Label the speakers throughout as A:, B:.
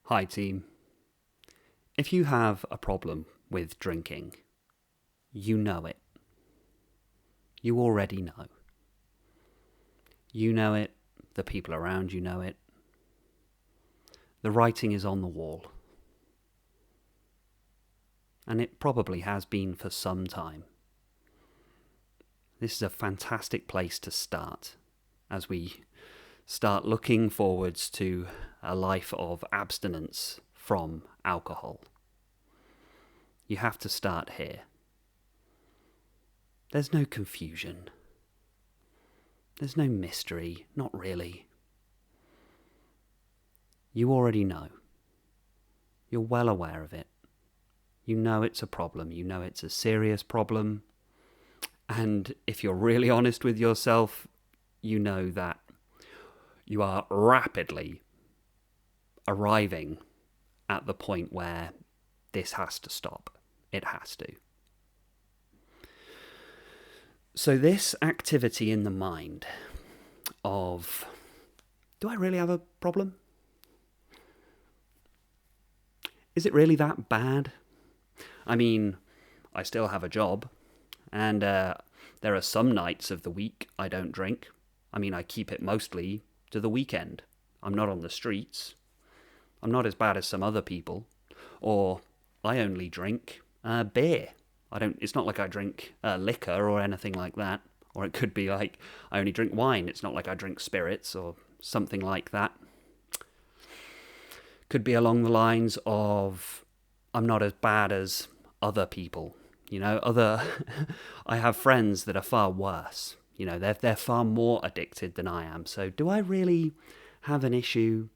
A: Hi team. If you have a problem with drinking, you know it. You already know. You know it, the people around you know it. The writing is on the wall. And it probably has been for some time. This is a fantastic place to start as we start looking forwards to a life of abstinence from alcohol. You have to start here. There's no confusion. There's no mystery, not really. You already know. You're well aware of it. You know it's a problem. You know it's a serious problem. And if you're really honest with yourself, you know that you are rapidly arriving at the point where this has to stop. It has to. So this activity in the mind of, do I really have a problem? Is it really that bad? I mean, I still have a job, and there are some nights of the week I don't drink. I mean, I keep it mostly to the weekend. I'm not on the streets. I'm not as bad as some other people. Or I only drink beer. It's not like I drink liquor or anything like that. Or it could be like I only drink wine. It's not like I drink spirits or something like that. Could be along the lines of I'm not as bad as other people. You know, I have friends that are far worse. You know, they're far more addicted than I am. So do I really have an issue?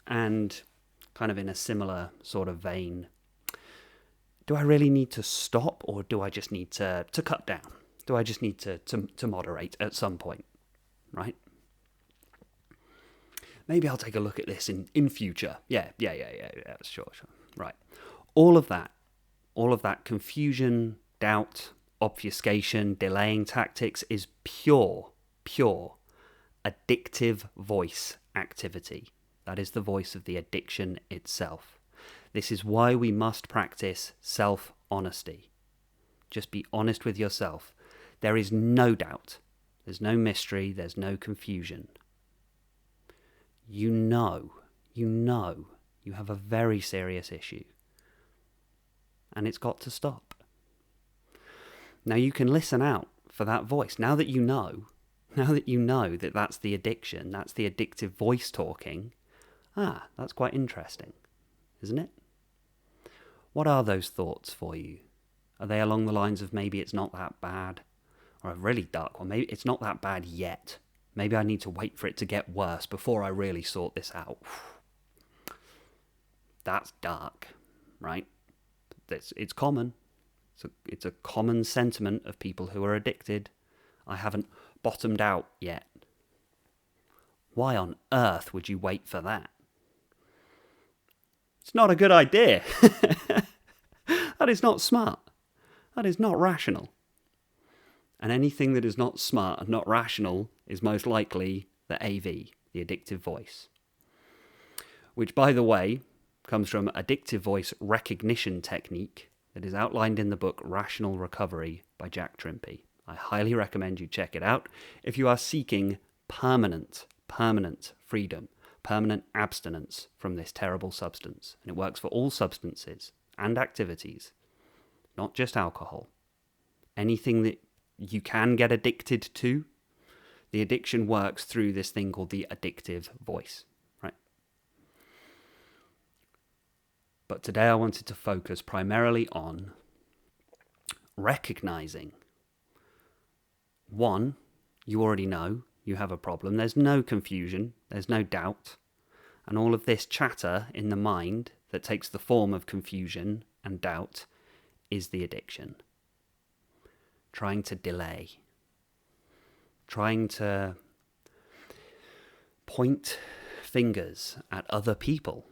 A: And kind of in a similar sort of vein, do I really need to stop, or do I just need to cut down? Do I just need to moderate at some point, right? Maybe I'll take a look at this in future. Yeah, sure. Right. All of that confusion, doubt, obfuscation, delaying tactics is pure addictive voice activity. That is the voice of the addiction itself. This is why we must practice self-honesty. Just be honest with yourself. There is no doubt. There's no mystery. There's no confusion. You know you have a very serious issue. And it's got to stop. Now you can listen out for that voice. Now that you know that that's the addiction, that's the addictive voice talking, that's quite interesting, isn't it? What are those thoughts for you? Are they along the lines of maybe it's not that bad? Or a really dark one, maybe it's not that bad yet. Maybe I need to wait for it to get worse before I really sort this out. That's dark, right? It's common. It's a common sentiment of people who are addicted. I haven't bottomed out yet. Why on earth would you wait for that? It's not a good idea. That is not smart. That is not rational. And anything that is not smart and not rational is most likely the AV, the addictive voice. Which, by the way, comes from Addictive Voice Recognition Technique that is outlined in the book Rational Recovery by Jack Trimpey. I highly recommend you check it out if you are seeking permanent freedom, permanent abstinence from this terrible substance. And it works for all substances and activities, not just alcohol. Anything that you can get addicted to, the addiction works through this thing called the addictive voice, right? But today I wanted to focus primarily on recognizing. One, you already know you have a problem. There's no confusion. There's no doubt. And all of this chatter in the mind that takes the form of confusion and doubt is the addiction. Trying to delay. Trying to point fingers at other people.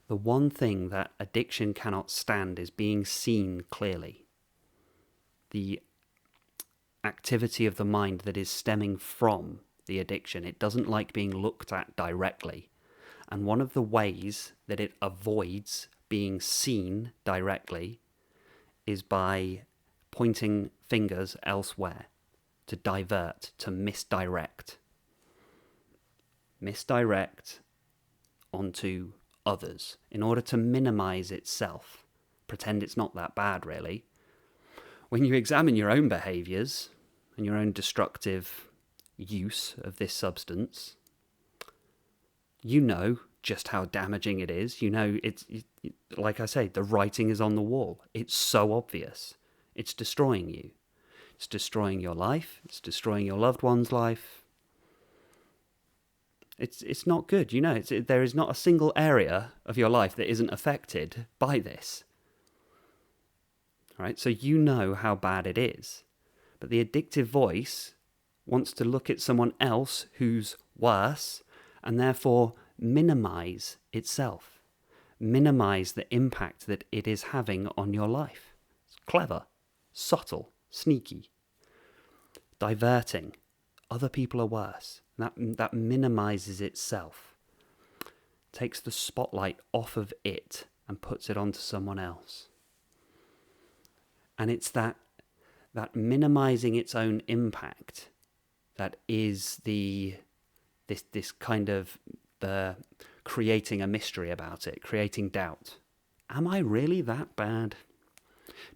A: The one thing that addiction cannot stand is being seen clearly. The activity of the mind that is stemming from the addiction. It doesn't like being looked at directly. And one of the ways that it avoids being seen directly is by pointing fingers elsewhere, to divert, to misdirect. Misdirect onto others in order to minimize itself. Pretend it's not that bad, really. When you examine your own behaviors and your own destructive use of this substance, you know just how damaging it is. You know, it's like I say, the writing is on the wall. It's so obvious. It's destroying you. It's destroying your life. It's destroying your loved one's life. It's not good. You know, there is not a single area of your life that isn't affected by this. All right, so you know how bad it is. But the addictive voice wants to look at someone else who's worse and therefore minimize itself. Minimize the impact that it is having on your life. It's clever, subtle, sneaky, diverting. Other people are worse. That minimizes itself. Takes the spotlight off of it and puts it onto someone else. And it's that minimizing its own impact that is this kind of the creating a mystery about it, creating doubt. Am I really that bad?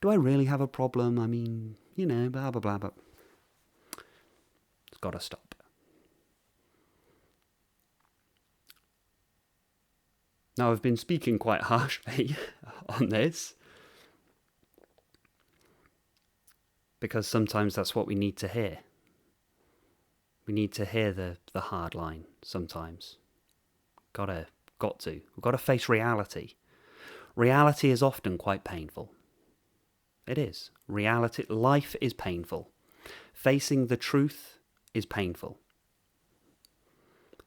A: Do I really have a problem? I mean, you know, blah, blah, blah, but it's got to stop. Now, I've been speaking quite harshly on this, because sometimes that's what we need to hear. We need to hear the hard line sometimes. Got to. We've got to face reality. Reality is often quite painful. It is. Reality, life is painful. Facing the truth is painful.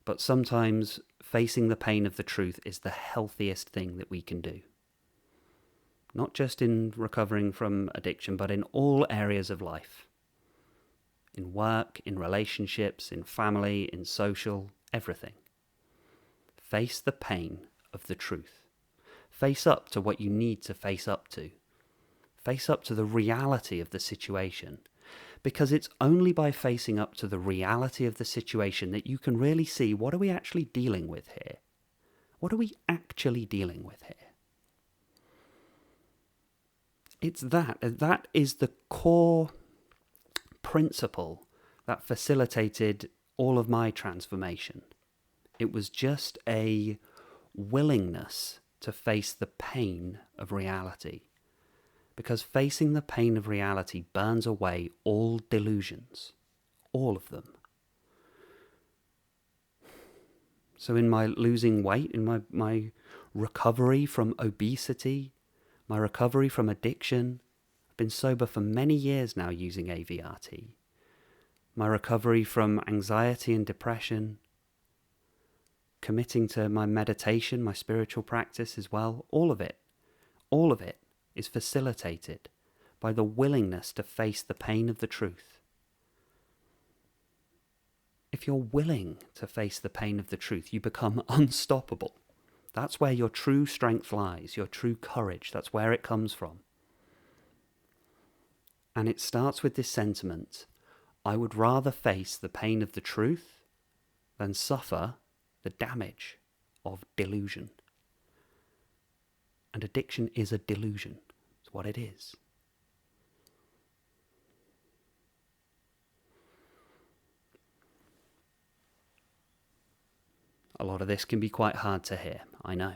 A: But sometimes facing the pain of the truth is the healthiest thing that we can do. Not just in recovering from addiction, but in all areas of life. In work, in relationships, in family, in social, everything. Face the pain of the truth. Face up to what you need to face up to. Face up to the reality of the situation. Because it's only by facing up to the reality of the situation that you can really see, what are we actually dealing with here? What are we actually dealing with here? It's that is the core principle that facilitated all of my transformation. It was just a willingness to face the pain of reality. Because facing the pain of reality burns away all delusions. All of them. So in my losing weight, in my recovery from obesity, my recovery from addiction, I've been sober for many years now using AVRT. My recovery from anxiety and depression, committing to my meditation, my spiritual practice as well, all of it is facilitated by the willingness to face the pain of the truth. If you're willing to face the pain of the truth, you become unstoppable. That's where your true strength lies, your true courage. That's where it comes from. And it starts with this sentiment: I would rather face the pain of the truth than suffer the damage of delusion. And addiction is a delusion. It's what it is. A lot of this can be quite hard to hear, I know.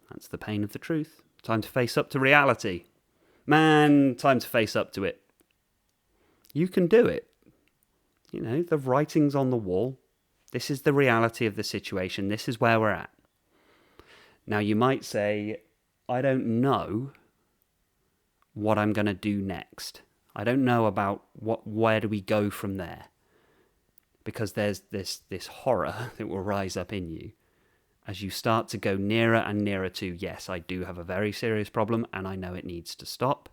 A: That's the pain of the truth. Time to face up to reality. Man, time to face up to it. You can do it. You know, the writing's on the wall. This is the reality of the situation. This is where we're at. Now, you might say, I don't know what I'm going to do next. I don't know about where do we go from there. Because there's this horror that will rise up in you as you start to go nearer and nearer to, yes, I do have a very serious problem and I know it needs to stop.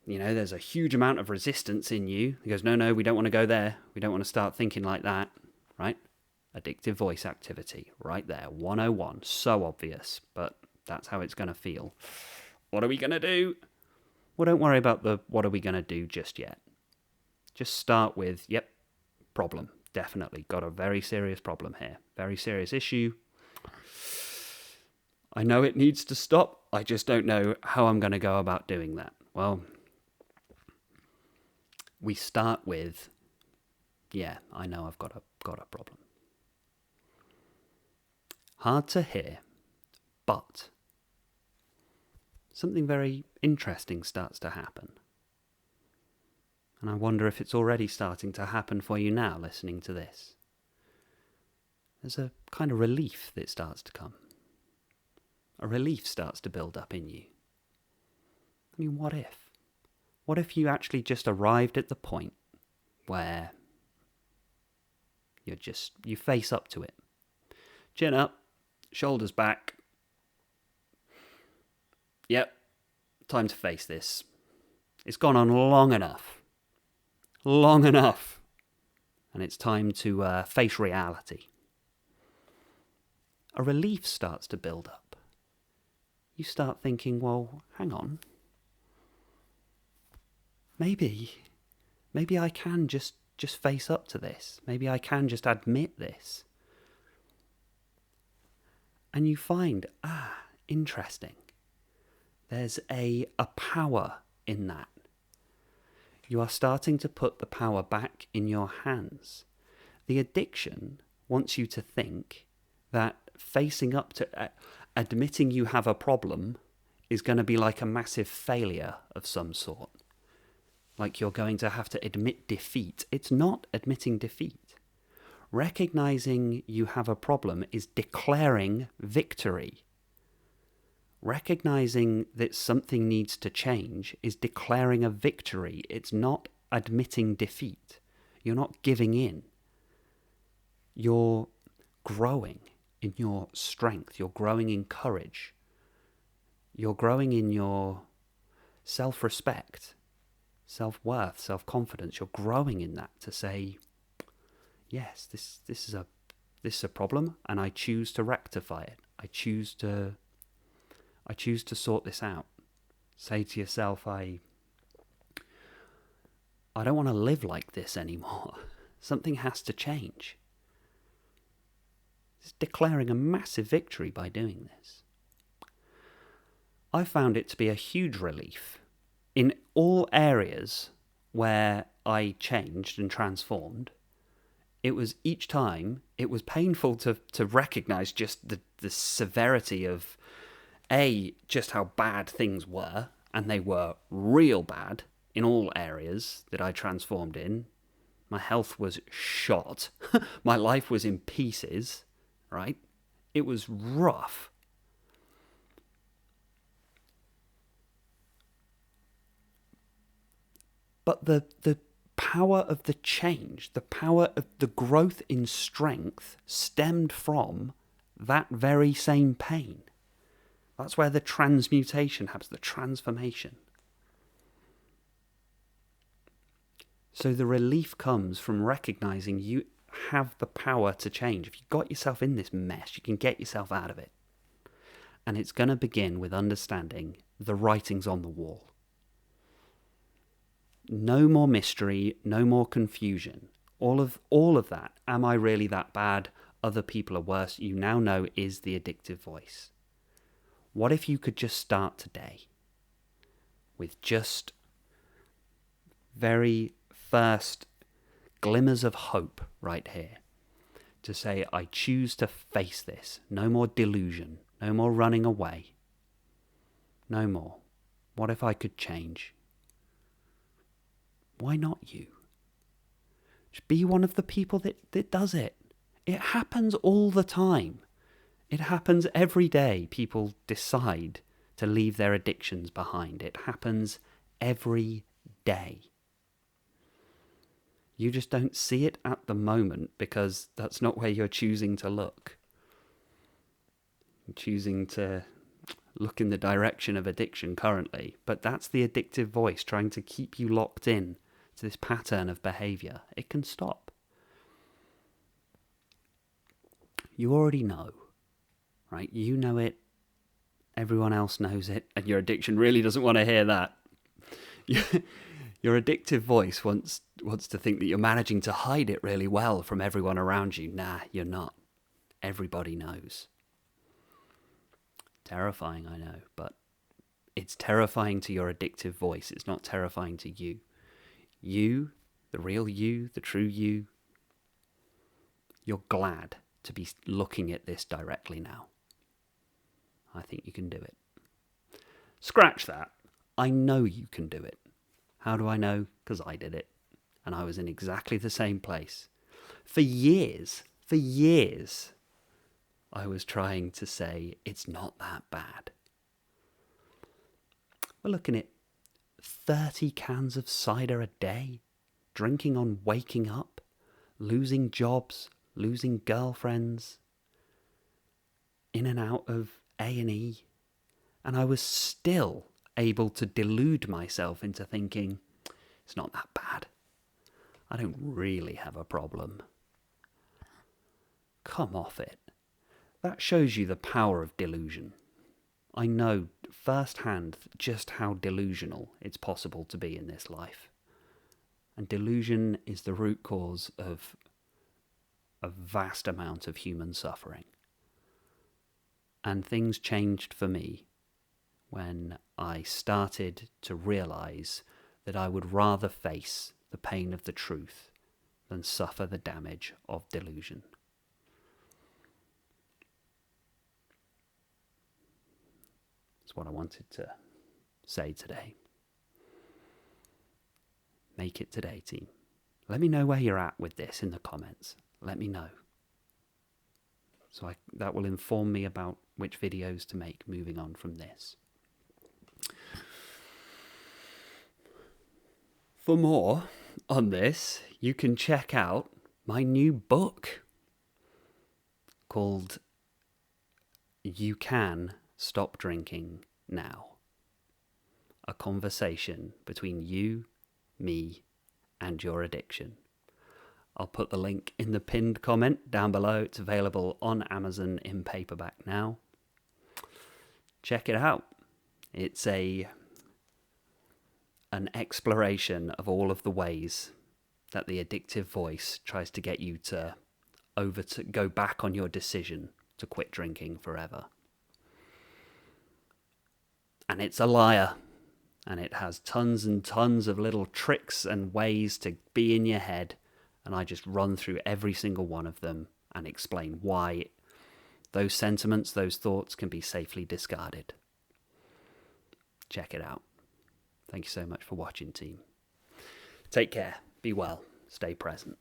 A: You know, there's a huge amount of resistance in you. He goes, no, we don't want to go there. We don't want to start thinking like that, right? Addictive voice activity, right there, 101, so obvious, but that's how it's going to feel. What are we going to do? Well, don't worry about the what are we going to do just yet. Just start with, yep, problem. Definitely got a very serious problem here. Very serious issue. I know it needs to stop. I just don't know how I'm going to go about doing that. Well, we start with, yeah, I know I've got a problem. Hard to hear, but something very interesting starts to happen. And I wonder if it's already starting to happen for you now, listening to this. There's a kind of relief that starts to come. A relief starts to build up in you. I mean, what if? What if you actually just arrived at the point where you face up to it? Chin up, shoulders back. Yep, time to face this. It's gone on long enough. Long enough. And it's time to face reality. A relief starts to build up. You start thinking, well, hang on. Maybe I can just face up to this. Maybe I can just admit this. And you find, interesting. There's a power in that. You are starting to put the power back in your hands. The addiction wants you to think that facing up to admitting you have a problem is going to be like a massive failure of some sort. Like you're going to have to admit defeat. It's not admitting defeat. Recognizing you have a problem is declaring victory. Recognizing that something needs to change is declaring a victory. It's not admitting defeat. You're not giving in. You're growing in your strength. You're growing in courage. You're growing in your self-respect, self-worth, self-confidence. You're growing in that to say, yes, this is a problem, and I choose to rectify it. I choose to sort this out. Say to yourself, I don't want to live like this anymore. Something has to change. It's declaring a massive victory by doing this. I found it to be a huge relief in all areas where I changed and transformed. It was each time, it was painful to recognize just the severity of just how bad things were, and they were real bad in all areas that I transformed in. My health was shot. My life was in pieces, right? It was rough. But the power of the change, the power of the growth in strength stemmed from that very same pain. That's where the transmutation happens, the transformation. So the relief comes from recognizing you have the power to change. If you've got yourself in this mess, you can get yourself out of it. And it's going to begin with understanding the writings on the wall. No more mystery, no more confusion. All of that, am I really that bad? Other people are worse. You now know is the addictive voice. What if you could just start today with just very first glimmers of hope right here to say, I choose to face this. No more delusion. No more running away. No more. What if I could change? Why not you? Just be one of the people that does it. It happens all the time. It happens every day. People decide to leave their addictions behind. It happens every day. You just don't see it at the moment because that's not where you're choosing to look. You're choosing to look in the direction of addiction currently, but that's the addictive voice trying to keep you locked in to this pattern of behavior. It can stop. You already know, right? You know it. Everyone else knows it. And your addiction really doesn't want to hear that. Your addictive voice wants to think that you're managing to hide it really well from everyone around you. Nah, you're not. Everybody knows. Terrifying, I know, but it's terrifying to your addictive voice. It's not terrifying to you. You, the real you, the true you, you're glad to be looking at this directly now. I think you can do it. Scratch that. I know you can do it. How do I know? Because I did it. And I was in exactly the same place. For years, I was trying to say, it's not that bad. We're looking at 30 cans of cider a day, drinking on waking up, losing jobs, losing girlfriends, in and out of A&E. And I was still able to delude myself into thinking, it's not that bad. I don't really have a problem. Come off it. That shows you the power of delusion. I know firsthand just how delusional it's possible to be in this life. And delusion is the root cause of a vast amount of human suffering. And things changed for me when I started to realize that I would rather face the pain of the truth than suffer the damage of delusion. That's what I wanted to say today. Make it today, team. Let me know where you're at with this in the comments. Let me know. So that will inform me about which videos to make moving on from this. For more on this, you can check out my new book called You Can Stop Drinking Now. A conversation between you, me, and your addiction. I'll put the link in the pinned comment down below. It's available on Amazon in paperback now. Check it out. It's an exploration of all of the ways that the addictive voice tries to get you to go back on your decision to quit drinking forever. And it's a liar. And it has tons and tons of little tricks and ways to be in your head. And I just run through every single one of them and explain why those sentiments, those thoughts can be safely discarded. Check it out. Thank you so much for watching, team. Take care. Be well. Stay present.